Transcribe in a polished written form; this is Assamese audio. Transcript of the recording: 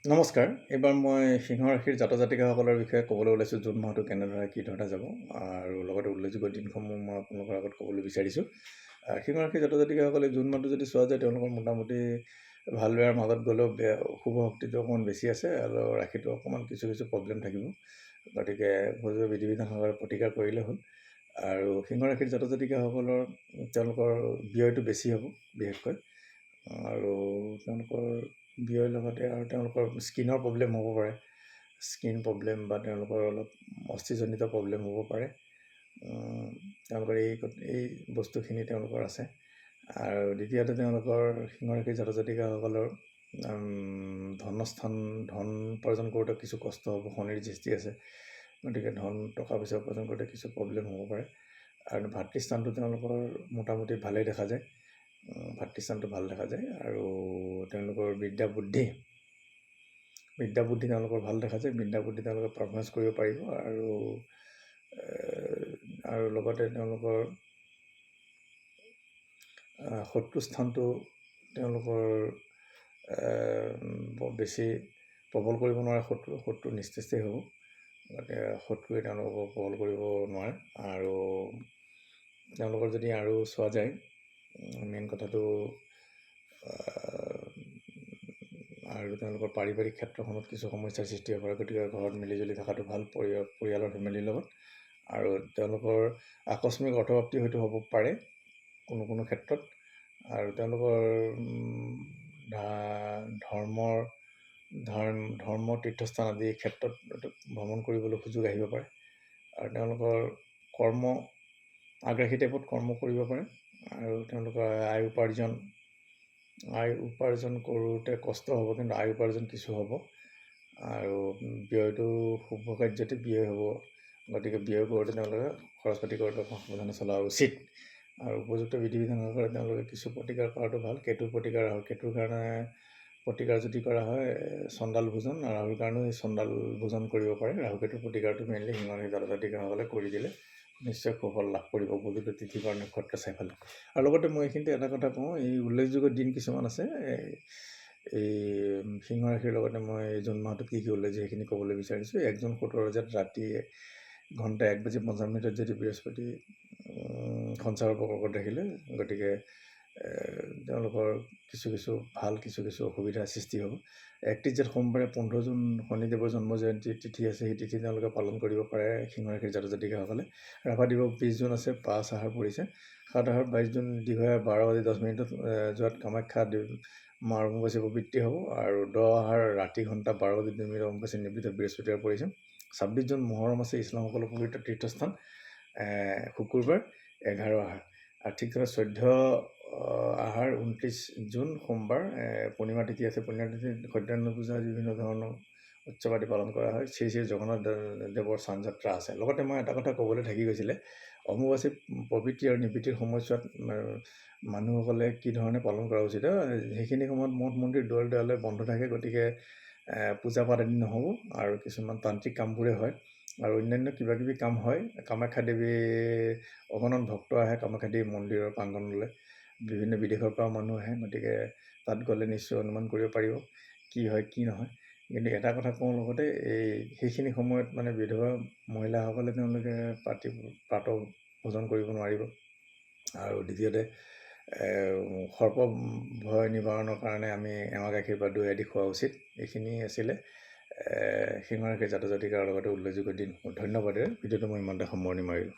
নমস্কাৰ। এইবাৰ মই সিংহ ৰাশিৰ জাতক-জাতিকাসকলৰ বিষয়ে ক'বলৈ ওলাইছোঁ, জুন মাহটো কেনেদৰে কি ধৰণে যাব আৰু লগতে উল্লেখযোগ্য দিনসমূহ মই আপোনালোকৰ আগত ক'বলৈ বিচাৰিছোঁ। সিংহ ৰাশিৰ জাতক-জাতিকাসকলে জুন মাহটো যদি চোৱা যায়, তেওঁলোকৰ মোটামুটি ভাল বেয়াৰ মাজত গ'লেও শুভ শক্তিটো অকণমান বেছি আছে আৰু ৰাশিটো অকণমান কিছু প্ৰব্লেম থাকিব। গতিকে উপযোগী বিধি বিধানসকলে প্ৰতিকাৰ কৰিলে হ'ল। আৰু সিংহ ৰাশিৰ জাতক-জাতিকাসকলৰ তেওঁলোকৰ ব্যয়টো বেছি হ'ব বিশেষকৈ, আৰু তেওঁলোকৰ ব্যয়ৰ লগতে আৰু তেওঁলোকৰ স্কিনৰ প্ৰব্লেম হ'ব পাৰে, স্কিন প্ৰব্লেম বা তেওঁলোকৰ অলপ অস্থিজনিত প্ৰব্লেম হ'ব পাৰে। তেওঁলোকৰ এই বস্তুখিনি তেওঁলোকৰ আছে। আৰু দ্বিতীয়তে তেওঁলোকৰ সিংহ ৰাশিৰ জাতক-জাতিকাসকলৰ ধন উপাৰ্জন কৰোঁতে কিছু কষ্ট হ'ব, শনিৰ দৃষ্টি আছে। গতিকে টকা পইচা উপাৰ্জন কৰোঁতে কিছু প্ৰব্লেম হ'ব পাৰে। আৰু ভাতৃস্থানটো তেওঁলোকৰ মোটামুটি ভালেই দেখা যায়, ভাতৃস্থানটো ভাল দেখা যায়। আৰু তেওঁলোকৰ বিদ্যা বুদ্ধি তেওঁলোকৰ ভাল দেখা যায়। বিদ্যা বুদ্ধি তেওঁলোকে পাৰফৰ্মেঞ্চ কৰিব পাৰিব। আৰু লগতে তেওঁলোকৰ শত্ৰুস্থানটো তেওঁলোকৰ বেছি প্ৰবল কৰিব নোৱাৰে। শত্ৰু নিস্তেজেই হ'ব। গতিকে শত্ৰুৱে তেওঁলোকক প্ৰবল কৰিব নোৱাৰে। আৰু তেওঁলোকৰ যদি আৰু চোৱা যায়, মেইন কথাটো আৰু তেওঁলোকৰ পাৰিবাৰিক ক্ষেত্ৰখনত কিছু সমস্যাৰ সৃষ্টি হ'ব পাৰে। গতিকে ঘৰত মিলিজুলি থকাটো ভাল, পৰিয়ালৰ ফেমিলিৰ লগত। আৰু তেওঁলোকৰ আকস্মিক অৰ্থপ্ৰাপ্তি হয়তো হ'ব পাৰে কোনো ক্ষেত্ৰত। আৰু তেওঁলোকৰ ধৰ্ম তীৰ্থস্থান আদি ক্ষেত্ৰত ভ্ৰমণ কৰিবলৈ সুযোগ আহিব পাৰে। আৰু তেওঁলোকৰ আগ্ৰাসী টাইপত কৰ্ম কৰিব পাৰে। আৰু তেওঁলোকৰ আয় উপাৰ্জন কৰোঁতে কষ্ট হ'ব, কিন্তু আয় উপাৰ্জন কিছু হ'ব। আৰু ব্যয়টো শুভ কাৰ্যতে ব্যয় হ'ব। গতিকে ব্যয় কৰোঁতে তেওঁলোকে খৰচ পাতি কৰোঁতে সাৱধানে চলোৱা উচিত। আৰু উপযুক্ত বিধি বিধানসকলে তেওঁলোকে কিছু প্ৰতিকাৰ কৰাটো ভাল। কেতুৰ প্ৰতিকাৰ, কেতুৰ কাৰণে প্ৰতিকাৰ যদি কৰা হয়, চণ্ডাল ভোজন, ৰাহুৰ কাৰণেও চণ্ডাল ভোজন কৰিব পাৰে। ৰাহু কেতুৰ প্ৰতিকাৰটো মেইনলি সিংহ ৰাশিৰ জাতক-জাতিকাসকলে কৰি দিলে নিশ্চয় সুফল লাভ কৰিব, উপযুক্ত তিথি বাৰ নক্ষত্ৰ চাই পেলাই। আৰু লগতে মই এইখিনিতে এটা কথা কওঁ, এই উল্লেখযোগ্য দিন কিছুমান আছে এই সিংহ ৰাশিৰ লগতে মই জুন মাহটোত কি উল্লেখযোগ্য সেইখিনি ক'বলৈ বিচাৰিছোঁ। 1 জুন 17 বজাত ৰাতি ঘণ্টা 1:55 যদি বৃহস্পতি সঞ্চাৰৰ প্ৰকোপত ৰাখিলে, গতিকে তেওঁলোকৰ কিছু ভাল কিছু অসুবিধাৰ সৃষ্টি হ'ব। 31 জেঠ সোমবাৰে 15 জুন শনিদেৱৰ জন্ম জয়ন্তী তিথি আছে, সেই তিথি তেওঁলোকে পালন কৰিব পাৰে সিংহ ৰাশিৰ জাতক-জাতিকাসকলে। ৰাভা দিৱস 20 জুন আছে, 5 আহাৰ পৰিছে। 7 আহাৰ 22 জুন দীঘলীয়া 12:10 যোৱাত কামাখ্যা মাৰ অম্বুবাচী প্ৰবৃত্তি হ'ব। আৰু 10 আহাৰ ৰাতি ঘণ্টা 12:02 অম্বুবাচী নিৰ্বিত বৃহস্পতিবাৰ পৰিছে। 26 জুন মহৰম আছে, ইছলামসকলৰ পবিত্ৰ তীৰ্থস্থান, শুকুৰবাৰ 11 আহাৰ। আৰু ঠিক ধৰণে 14 আহাৰ 29 জুন সোমবাৰ পূৰ্ণিমা তিথি আছে। পূৰ্ণিমা তিথিত সত্যনাৰায়ণ পূজা বিভিন্ন ধৰণৰ উৎসৱ আদি পালন কৰা হয়। শ্ৰী জগন্নাথ দেৱৰ স্নানযাত্ৰা আছে। লগতে মই এটা কথা ক'বলৈ থাকি গৈছিলে, অম্বুবাচী প্ৰবৃত্তি আৰু নিবৃত্তিৰ সময়ছোৱাত মানুহসকলে কি ধৰণে পালন কৰা উচিত। সেইখিনি সময়ত মঠ মন্দিৰ দেৱালয় বন্ধ থাকে। গতিকে পূজা পাঠ আদি নহ'ব আৰু কিছুমান তান্ত্ৰিক কামবোৰে হয় আৰু অন্যান্য কিবাকিবি কাম হয়। কামাখ্যা দেৱী অগণন ভক্ত আহে কামাখ্যা দেৱী মন্দিৰৰ প্ৰাংগণলৈ, বিভিন্ন বিদেশৰ পৰাও মানুহ আহে। গতিকে তাত গ'লে নিশ্চয় অনুমান কৰিব পাৰিব কি হয় কি নহয়। কিন্তু এটা কথা কওঁ, লগতে সেইখিনি সময়ত বিধৱা মহিলাসকলে তেওঁলোকে প্ৰাতঃ ভোজন কৰিব নোৱাৰিব। আৰু দ্বিতীয়তে সৰ্প ভয় নিবাৰণৰ কাৰণে আমি এৱা গাখীৰ বা দৈ আদি খোৱা উচিত। এইখিনি আছিলে সিংহ ৰাশিৰ জাতক-জাতিকাৰ লগতে উল্লেখযোগ্য দিন। ধন্যবাদেৰে ভিডিঅ'টো মই ইমানতে সামৰণি মাৰিলোঁ।